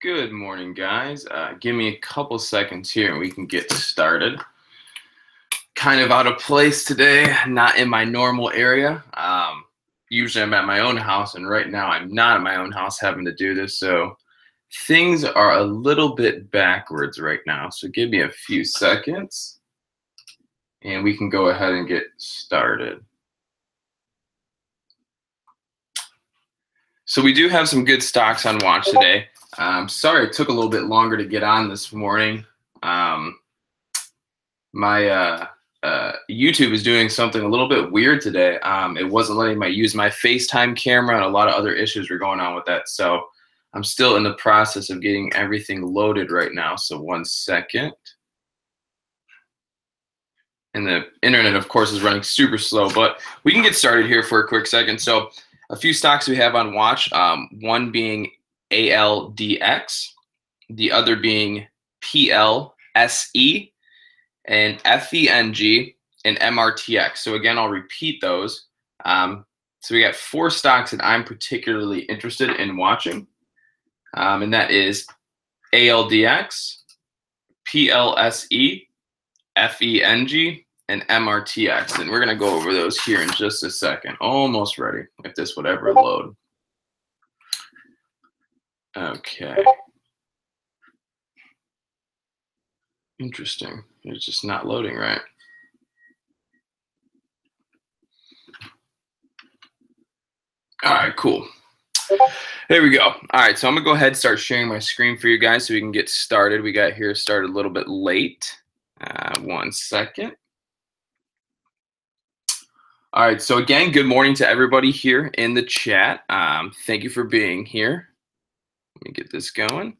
Good morning, guys. Give me a couple seconds here and we can get started. Kind of out of place today, not in my normal area. Usually I'm at my own house, and right now I'm not at my own house having to do this. So things are a little bit backwards right now. So give me a few seconds and we can go ahead and get started. So we do have some good stocks on watch today. Sorry it took a little bit longer to get on this morning. My YouTube is doing something a little bit weird today. It wasn't letting me use my FaceTime camera, and a lot of other issues were going on with that. So I'm still in the process of getting everything loaded right now. So 1 second. And the internet, of course, is running super slow, but we can get started here for a quick second. So a few stocks we have on watch, one being ALDX, the other being PLSE, and FENG, and MRTX. So again, I'll repeat those. So we got 4 stocks that I'm particularly interested in watching, and that is ALDX, PLSE, FENG, and MRTX, and we're going to go over those here in just a second. Almost ready, if this would ever load. Okay. Interesting. It's just not loading right. All right, cool. There we go. All right, so I'm going to go ahead and start sharing my screen for you guys so we can get started. We got here started a little bit late. 1 second. All right, so again, good morning to everybody here in the chat. Thank you for being here. Let me get this going.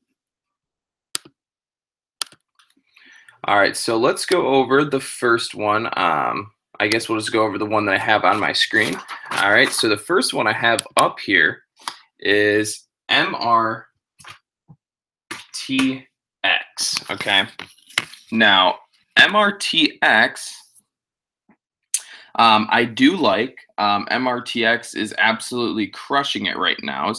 All right, so let's go over the first one. I guess we'll just go over the one that I have on my screen. All right, so the first one I have up here is MRTX, okay? Now, MRTX, I do like. MRTX is absolutely crushing it right now.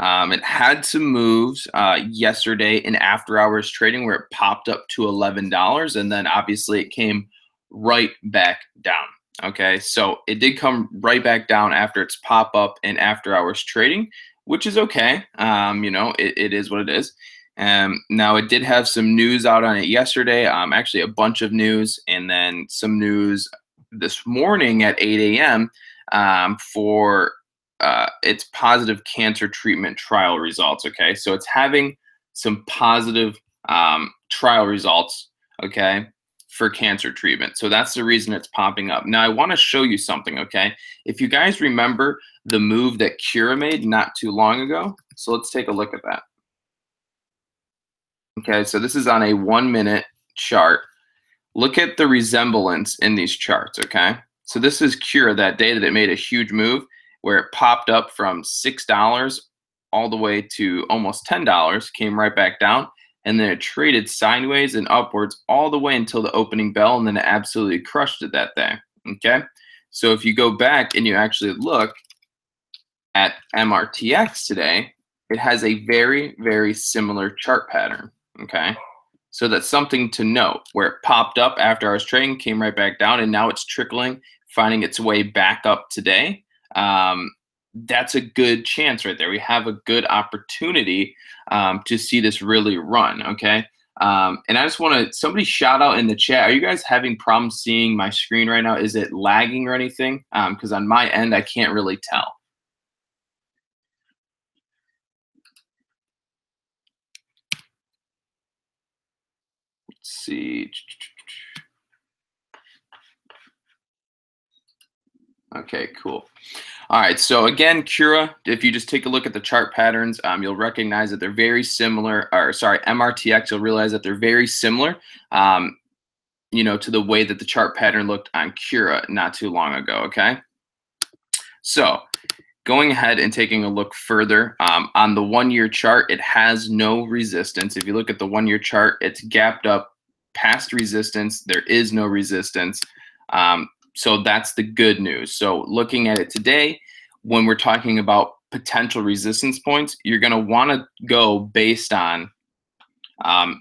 It had some moves yesterday in after-hours trading where it popped up to $11, and then obviously it came right back down. Okay, so it did come right back down after its pop-up in after-hours trading, which is okay. You know, it is what it is. Now, it did have some news out on it yesterday, actually a bunch of news, and then some news this morning at 8 a.m. For its positive cancer treatment trial results. Okay, so it's having some positive trial results, okay, for cancer treatment. So that's the reason it's popping up. Now, I want to show you something, okay? If you guys remember the move that Cura made not too long ago, so let's take a look at that. Okay, so this is on a 1-minute chart. Look at the resemblance in these charts, okay? So this is Cura that day that it made a huge move where it popped up from $6 all the way to almost $10, came right back down, and then it traded sideways and upwards all the way until the opening bell, and then it absolutely crushed it that day, okay? So if you go back and you actually look at MRTX today, it has a very, very similar chart pattern, okay? So that's something to note, where it popped up after I was trading, came right back down, and now it's trickling, finding its way back up today. That's a good chance right there. We have a good opportunity to see this really run, okay? And I just want to, somebody shout out in the chat, are you guys having problems seeing my screen right now? Is it lagging or anything? Because on my end, I can't really tell. Let's see. Okay, cool. All right, so again, Cura, if you just take a look at the chart patterns, you'll recognize that they're very similar, or sorry, MRTX, you'll realize that they're very similar, you know, to the way that the chart pattern looked on Cura not too long ago, okay? So going ahead and taking a look further, on the 1-year chart, it has no resistance. If you look at the 1-year chart, it's gapped up past resistance. There is no resistance. So that's the good news. So looking at it today, when we're talking about potential resistance points, you're going to want to go based on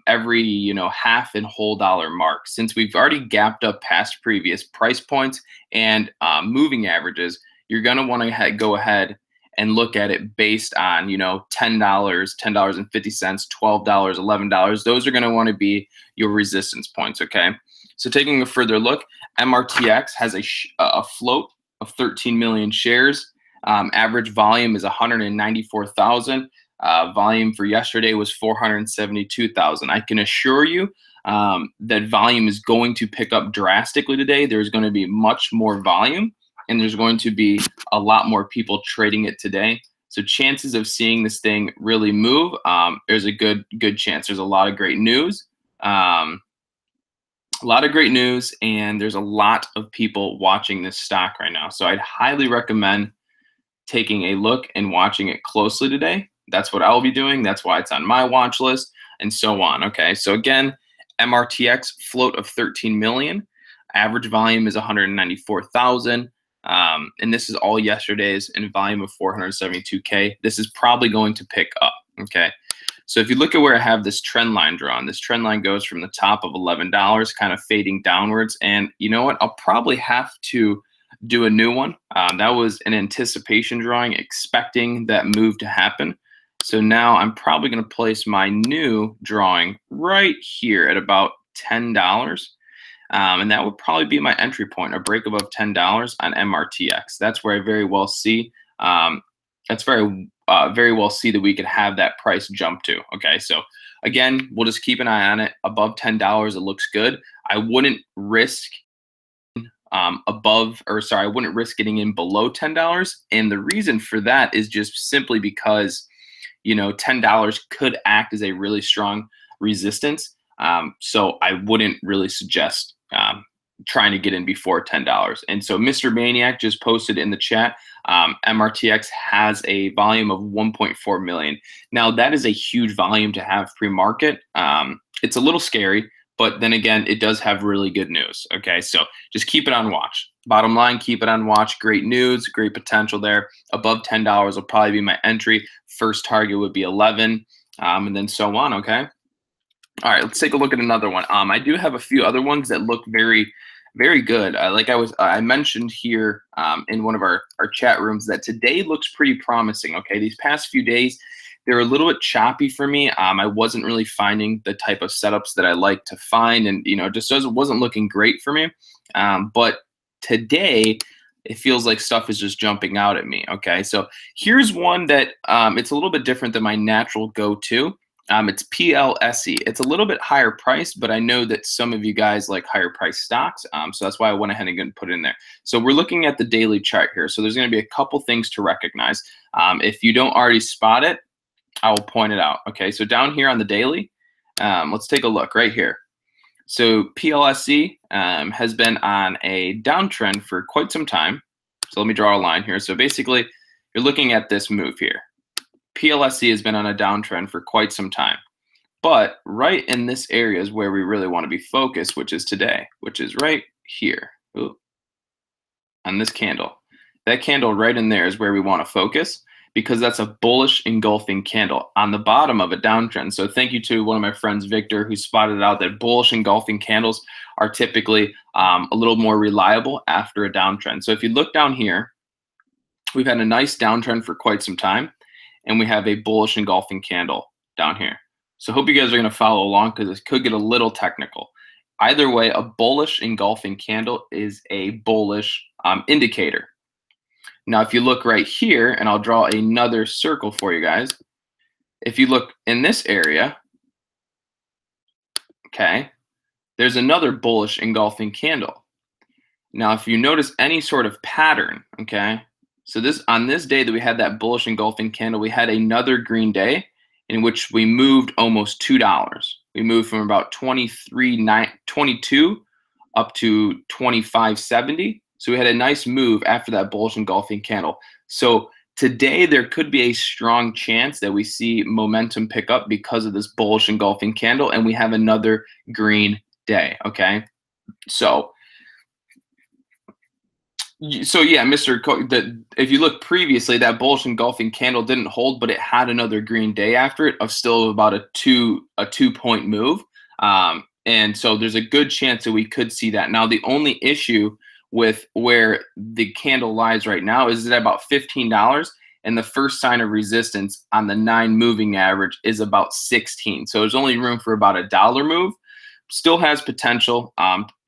every half and whole dollar mark. Since we've already gapped up past previous price points and moving averages, you're going to want to go ahead and look at it based on $10, $10.50, $12, $11. Those are going to want to be your resistance points. Okay, so taking a further look, MRTX has a float of 13 million shares. Average volume is 194,000. Volume for yesterday was 472,000. I can assure you that volume is going to pick up drastically today. There's going to be much more volume, and there's going to be a lot more people trading it today. So chances of seeing this thing really move, there's a good chance. There's a lot of great news. A lot of great news, and there's a lot of people watching this stock right now. So I'd highly recommend taking a look and watching it closely today. That's what I'll be doing. That's why it's on my watch list, and so on. Okay, so again, MRTX float of 13 million. Average volume is 194,000. And this is all yesterday's, and volume of 472K. This is probably going to pick up. Okay, so if you look at where I have this trend line drawn, this trend line goes from the top of $11, kind of fading downwards. And you know what? I'll probably have to do a new one. That was an anticipation drawing, expecting that move to happen. So now I'm probably going to place my new drawing right here at about $10. And that would probably be my entry point, a break above $10 on MRTX. That's where I very well see. That's very well see that we could have that price jump to. Okay, so again, we'll just keep an eye on it. Above $10, it looks good. I wouldn't risk I wouldn't risk getting in below $10. And the reason for that is just simply because $10 could act as a really strong resistance. So I wouldn't really suggest trying to get in before $10. And so Mr. Maniac just posted in the chat, MRTX has a volume of 1.4 million. Now that is a huge volume to have pre-market. It's a little scary, but then again, it does have really good news. Okay, so just keep it on watch. Bottom line, keep it on watch. Great news, great potential there. Above $10 will probably be my entry. First target would be 11, and then so on. Okay. All right, let's take a look at another one. I do have a few other ones that look very, very good. Like I mentioned here in one of our chat rooms, that today looks pretty promising. Okay, these past few days, they're a little bit choppy for me. I wasn't really finding the type of setups that I like to find, and just wasn't looking great for me. But today, it feels like stuff is just jumping out at me. Okay, so here's one that it's a little bit different than my natural go-to. It's PLSE. It's a little bit higher priced, but I know that some of you guys like higher priced stocks. So that's why I went ahead and put it in there. So we're looking at the daily chart here. So there's going to be a couple things to recognize. If you don't already spot it, I will point it out. Okay, so down here on the daily, let's take a look right here. So PLSE has been on a downtrend for quite some time. So let me draw a line here. So basically, you're looking at this move here. PLSE has been on a downtrend for quite some time. But right in this area is where we really want to be focused, which is today, which is right here. Ooh, on this candle. That candle right in there is where we want to focus, because that's a bullish engulfing candle on the bottom of a downtrend. So thank you to one of my friends, Victor, who spotted out that bullish engulfing candles are typically a little more reliable after a downtrend. So if you look down here, we've had a nice downtrend for quite some time, and we have a bullish engulfing candle down here. So hope you guys are going to follow along, because this could get a little technical. Either way, a bullish engulfing candle is a bullish indicator. Now, if you look right here, and I'll draw another circle for you guys. If you look in this area, okay, there's another bullish engulfing candle. Now, if you notice any sort of pattern, okay, so on this day that we had that bullish engulfing candle, we had another green day in which we moved almost $2. We moved from about 23.22 up to 25.70. So we had a nice move after that bullish engulfing candle. So today there could be a strong chance that we see momentum pick up because of this bullish engulfing candle, and we have another green day. Okay, so So yeah, if you look previously, that bullish engulfing candle didn't hold, but it had another green day after it of still about a 2 point move. And so there's a good chance that we could see that. Now the only issue with where the candle lies right now is at about $15, and the first sign of resistance on the 9 moving average is about 16. So there's only room for about $1 move. Still has potential.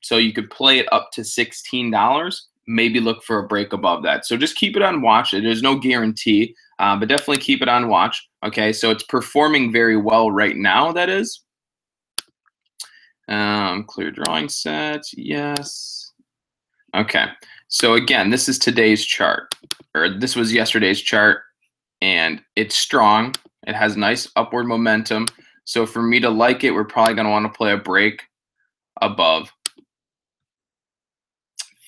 So you could play it up to $16. Maybe look for a break above that. So just keep it on watch. There's no guarantee, but definitely keep it on watch. Okay, so it's performing very well right now, that is. Clear drawing set, yes. Okay, so again, this is today's chart, or this was yesterday's chart, and it's strong. It has nice upward momentum. So for me to like it, we're probably going to want to play a break above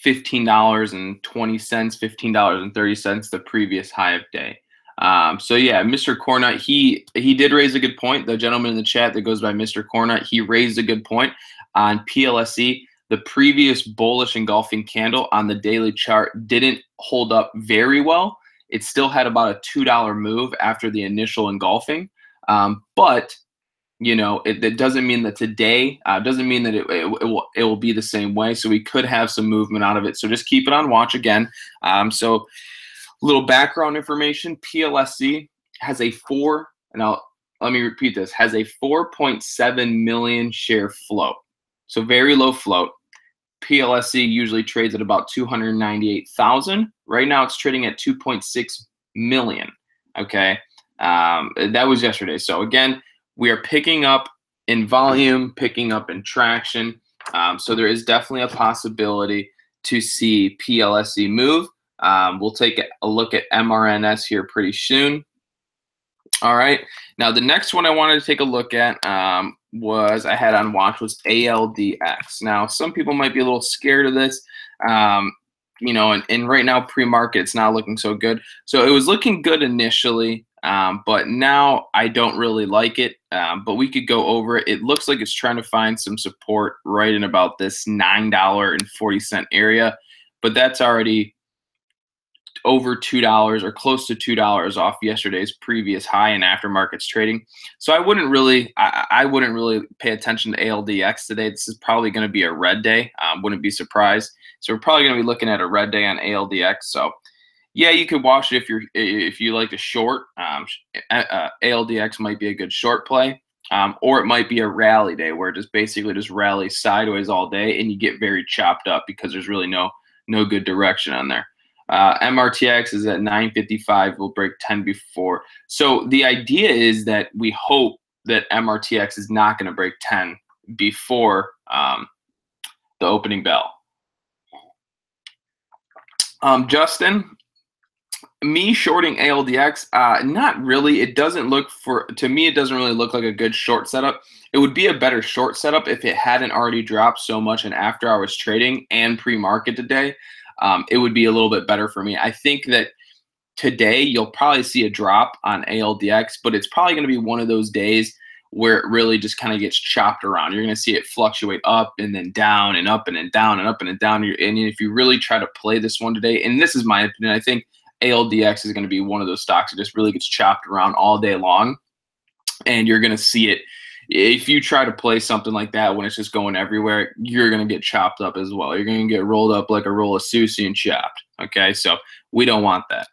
$15.20, $15.30, the previous high of day. So yeah, Mr. Cornut, he did raise a good point. The gentleman in the chat that goes by Mr. Cornut, he raised a good point on PLSE. The previous bullish engulfing candle on the daily chart didn't hold up very well. It still had about a $2 move after the initial engulfing, but you know, it doesn't mean that today doesn't mean that it will be the same way. So we could have some movement out of it. So just keep it on watch again. So a little background information: PLSE has a let me repeat this, has a 4.7 million share float. So very low float. PLSE usually trades at about 298,000. Right now it's trading at 2.6 million. Okay, that was yesterday. So again, we are picking up in volume, picking up in traction. So there is definitely a possibility to see PLSE move. We'll take a look at MRNS here pretty soon. All right. Now the next one I wanted to take a look at I had on watch was ALDX. Now some people might be a little scared of this. You know, and right now pre-market it's not looking so good. So it was looking good initially, but now I don't really like it. But we could go over it. It looks like it's trying to find some support right in about this $9.40 area, but that's already over $2 or close to $2 off yesterday's previous high in aftermarkets trading. So I wouldn't really pay attention to ALDX today. This is probably going to be a red day. Wouldn't be surprised. So we're probably going to be looking at a red day on ALDX. So yeah, you could watch it if you like to short. ALDX might be a good short play. Or it might be a rally day where it just basically just rallies sideways all day and you get very chopped up because there's really no good direction on there. MRTX is at 955. We'll break 10 before. So the idea is that we hope that MRTX is not going to break 10 before the opening bell. Justin, me shorting ALDX, not really. It doesn't look to me, it doesn't really look like a good short setup. It would be a better short setup if it hadn't already dropped so much in after hours trading and pre-market today. It would be a little bit better for me. I think that today you'll probably see a drop on ALDX, but it's probably going to be one of those days where it really just kind of gets chopped around. You're going to see it fluctuate up and then down and up and then down and up and then down. And if you really try to play this one today, and this is my opinion, I think ALDX is going to be one of those stocks that just really gets chopped around all day long. And you're going to see it. If you try to play something like that when it's just going everywhere, you're going to get chopped up as well. You're going to get rolled up like a roll of sushi and chopped. Okay, so we don't want that.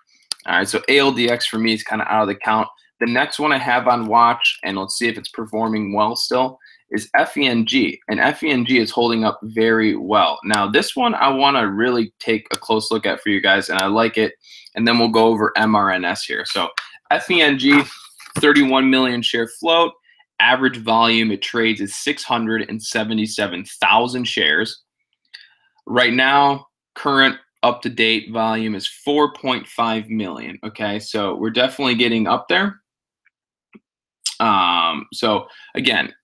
All right, so ALDX for me is kind of out of the count. The next one I have on watch, and let's see if it's performing well still, is FENG. And FENG is holding up very well. Now, this one I want to really take a close look at for you guys, and I like it. And then we'll go over MRNS here. So FENG, 31 million share float. Average volume it trades is 677,000 shares. Right now, current up-to-date volume is 4.5 million. Okay, so we're definitely getting up there. So again,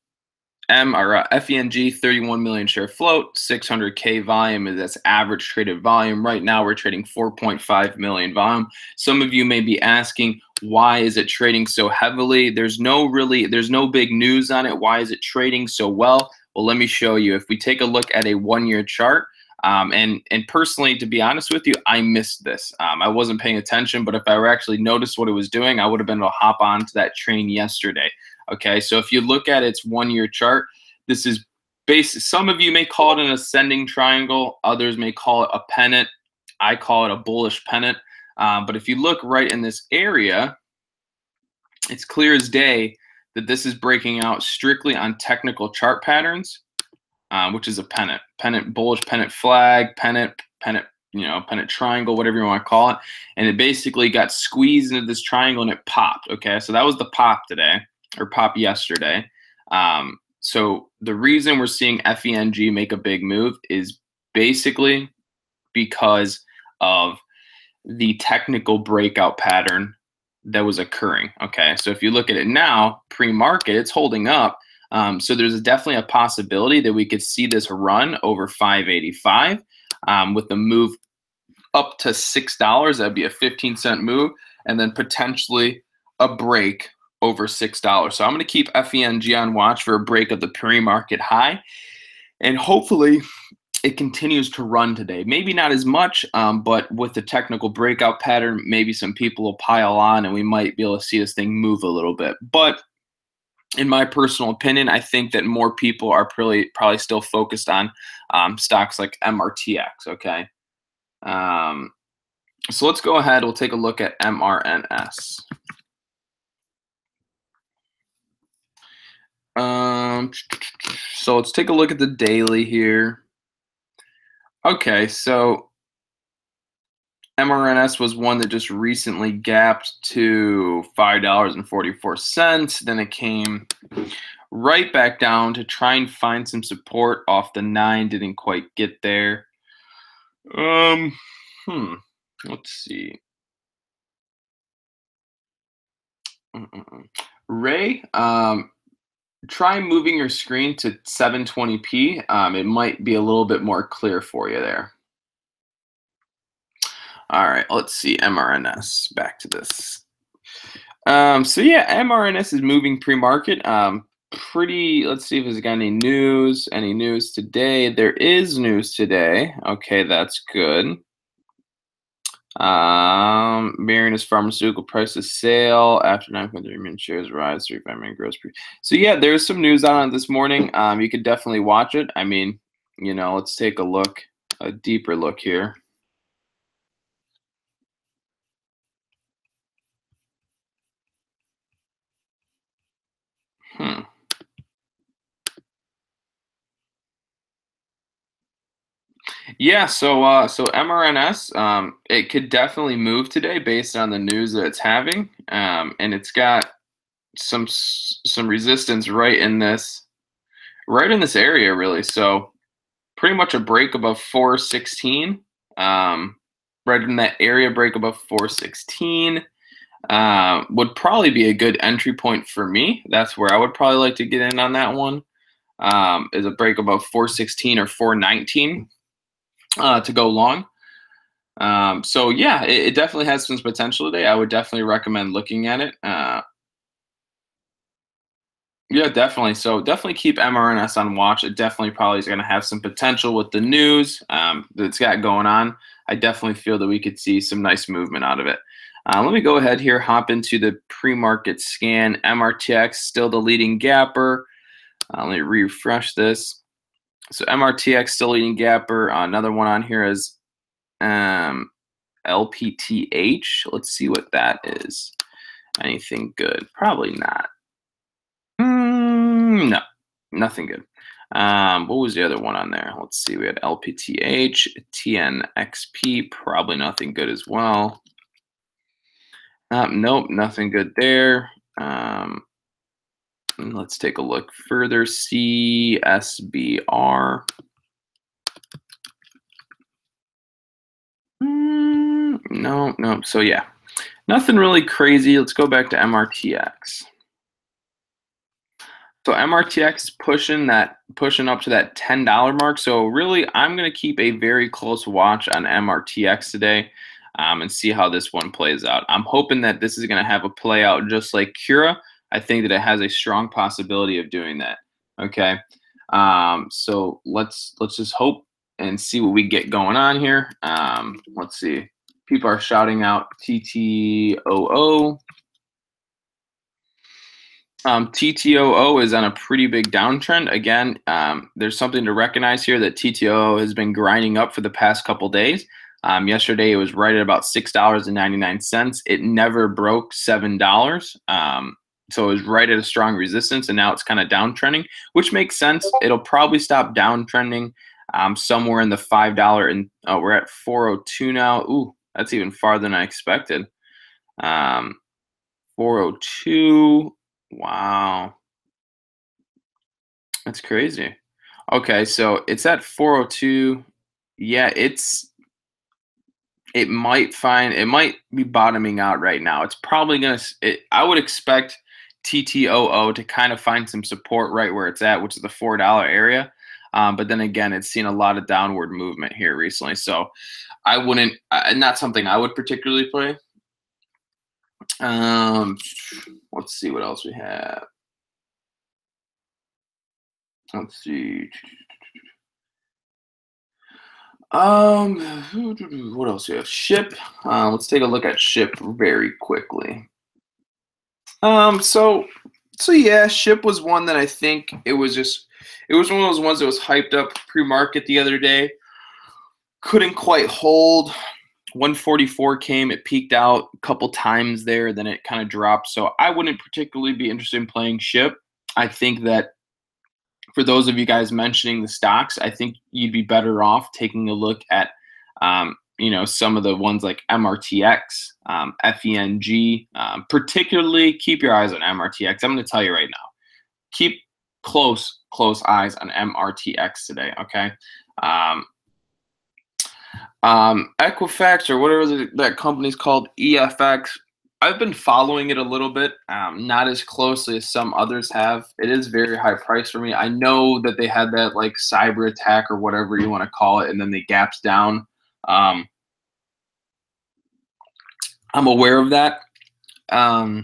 FENG, 31 million share float, 600K volume is that's average traded volume. Right now we're trading 4.5 million volume. Some of you may be asking, why is it trading so heavily? There's no big news on it. Why is it trading so well? Well, let me show you. If we take a look at a 1-year chart, And personally, to be honest with you, I missed this. I wasn't paying attention, but if I were actually noticed what it was doing, I would have been able to hop onto that train yesterday. Okay, so if you look at its 1-year chart, this is some of you may call it an ascending triangle, others may call it a pennant. I call it a bullish pennant. But if you look right in this area, it's clear as day that this is breaking out strictly on technical chart patterns, which is a pennant. Pennant, bullish pennant flag, pennant, pennant triangle, whatever you want to call it. And it basically got squeezed into this triangle and it popped. Okay, so that was the pop today, or pop yesterday. So the reason we're seeing FENG make a big move is basically because of the technical breakout pattern that was occurring. Okay, so if you look at it now, pre-market, it's holding up. So there's definitely a possibility that we could see this run over 585 with the move up to $6. That'd be a 15-cent move, and then potentially a break over $6. So I'm going to keep FENG on watch for a break of the pre-market high, and hopefully it continues to run today. Maybe not as much, but with the technical breakout pattern, maybe some people will pile on and we might be able to see this thing move a little bit. But in my personal opinion, I think that more people are probably still focused on stocks like MRTX, okay? So let's go ahead. We'll take a look at MRNS. So let's take a look at the daily here. Okay, so MRNS was one that just recently gapped to $5.44. Then it came right back down to try and find some support off the 9. Didn't quite get there. Let's see. Ray, try moving your screen to 720p. It might be a little bit more clear for you there. All right, let's see. MRNS. Back to this. So yeah, MRNS is moving pre-market. Let's see if there's got any news. Any news today? There is news today. Okay, that's good. Marinus Pharmaceutical prices sale after 9.3 million shares rise, 35 million gross. So yeah, there's some news on it this morning. You could definitely watch it. I mean, let's take a deeper look here. Yeah, so MRNS, it could definitely move today based on the news that it's having, and it's got some resistance right in this area, really. So pretty much a break above 416, right in that area, break above 416. Would probably be a good entry point for me. That's where I would probably like to get in on that one. Is a break above 416 or 419 to go long. So yeah, it definitely has some potential today. I would definitely recommend looking at it. Yeah, definitely. So definitely keep MRNS on watch. It definitely probably is going to have some potential with the news that's got going on. I definitely feel that we could see some nice movement out of it. Let me go ahead here, hop into the pre-market scan. MRTX still the leading gapper. Let me refresh this. So MRTX still leading gapper. Another one on here is LPTH. Let's see what that is. Anything good? Probably not. No, nothing good. What was the other one on there? Let's see. We had LPTH, TNXP. Probably nothing good as well. Nope, nothing good there. Let's take a look further. CSBR. No. So yeah, nothing really crazy. Let's go back to MRTX. So MRTX is pushing up to that $10 mark. So really, I'm going to keep a very close watch on MRTX today and see how this one plays out. I'm hoping that this is going to have a play out just like Cura. I think that it has a strong possibility of doing that. Okay, so let's just hope and see what we get going on here. Let's see. People are shouting out TTOO. TTOO is on a pretty big downtrend. Again, there's something to recognize here that TTOO has been grinding up for the past couple days. Yesterday, it was right at about $6.99. It never broke $7. So it was right at a strong resistance, and now it's kind of downtrending, which makes sense. It'll probably stop downtrending somewhere in the $5. And we're at 402 now. Ooh, that's even farther than I expected. 402. Wow. That's crazy. Okay, so it's at 402. Yeah, it might be bottoming out right now. It's probably I would expect TTOO to kind of find some support right where it's at, which is the $4 area. But then again, it's seen a lot of downward movement here recently. So I wouldn't, not something I would particularly play. Let's see what else we have. Let's see. What else do we have? Ship. Let's take a look at Ship very quickly. So yeah, Ship was one that I think it was one of those ones that was hyped up pre-market the other day. Couldn't quite hold. 144 came, it peaked out a couple times there, then it kind of dropped. So I wouldn't particularly be interested in playing Ship. I think that for those of you guys mentioning the stocks, I think you'd be better off taking a look at, some of the ones like MRTX, FENG. Particularly, keep your eyes on MRTX. I'm going to tell you right now, keep close eyes on MRTX today. Okay. Equifax, or whatever that company's called, EFX. I've been following it a little bit, not as closely as some others have. It is very high price for me. I know that they had that like cyber attack or whatever you want to call it, and then they gaps down. I'm aware of that, but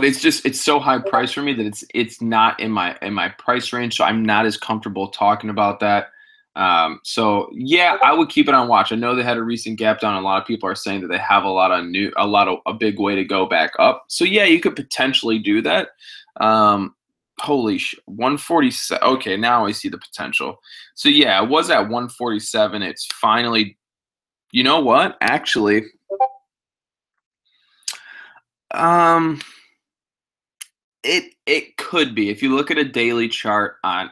it's so high price for me that it's not in my price range, so I'm not as comfortable talking about that. So yeah, I would keep it on watch. I know they had a recent gap down. A lot of people are saying that they have a big way to go back up. So yeah, you could potentially do that. Holy 147. Okay, now I see the potential. So yeah, it was at 147. It's finally, you know what? Actually, it could be. If you look at a daily chart on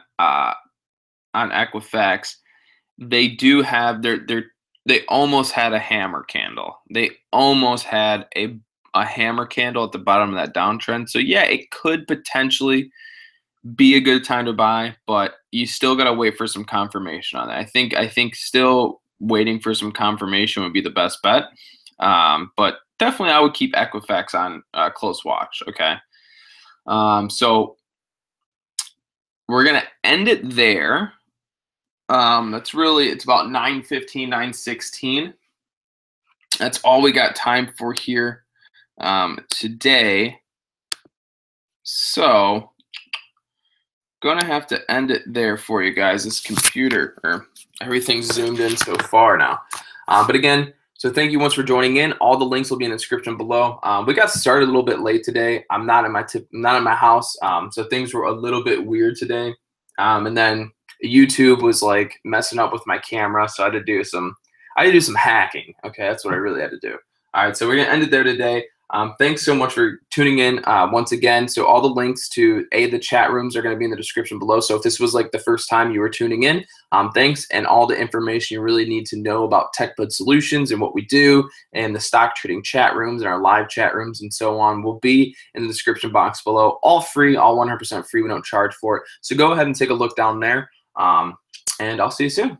Equifax, they do have they almost had a hammer candle. They almost had a hammer candle at the bottom of that downtrend. So yeah, it could potentially be a good time to buy, but you still gotta wait for some confirmation on that. I think still waiting for some confirmation would be the best bet. But definitely I would keep Equifax on close watch. Okay. So we're gonna end it there. It's about 9:15, 9:16. That's all we got time for here today. So gonna have to end it there for you guys. This computer, or everything's zoomed in so far now. But again, so thank you once for joining in. All the links will be in the description below. We got started a little bit late today. I'm not in my house, so things were a little bit weird today. And then YouTube was like messing up with my camera, so I had to do some hacking. Okay, that's what I really had to do. All right, so we're gonna end it there today. Thanks so much for tuning in once again. So all the links to the chat rooms are going to be in the description below. So if this was like the first time you were tuning in, thanks. And all the information you really need to know about TechBud Solutions and what we do and the stock trading chat rooms and our live chat rooms and so on will be in the description box below. All free, all 100% free. We don't charge for it. So go ahead and take a look down there. And I'll see you soon.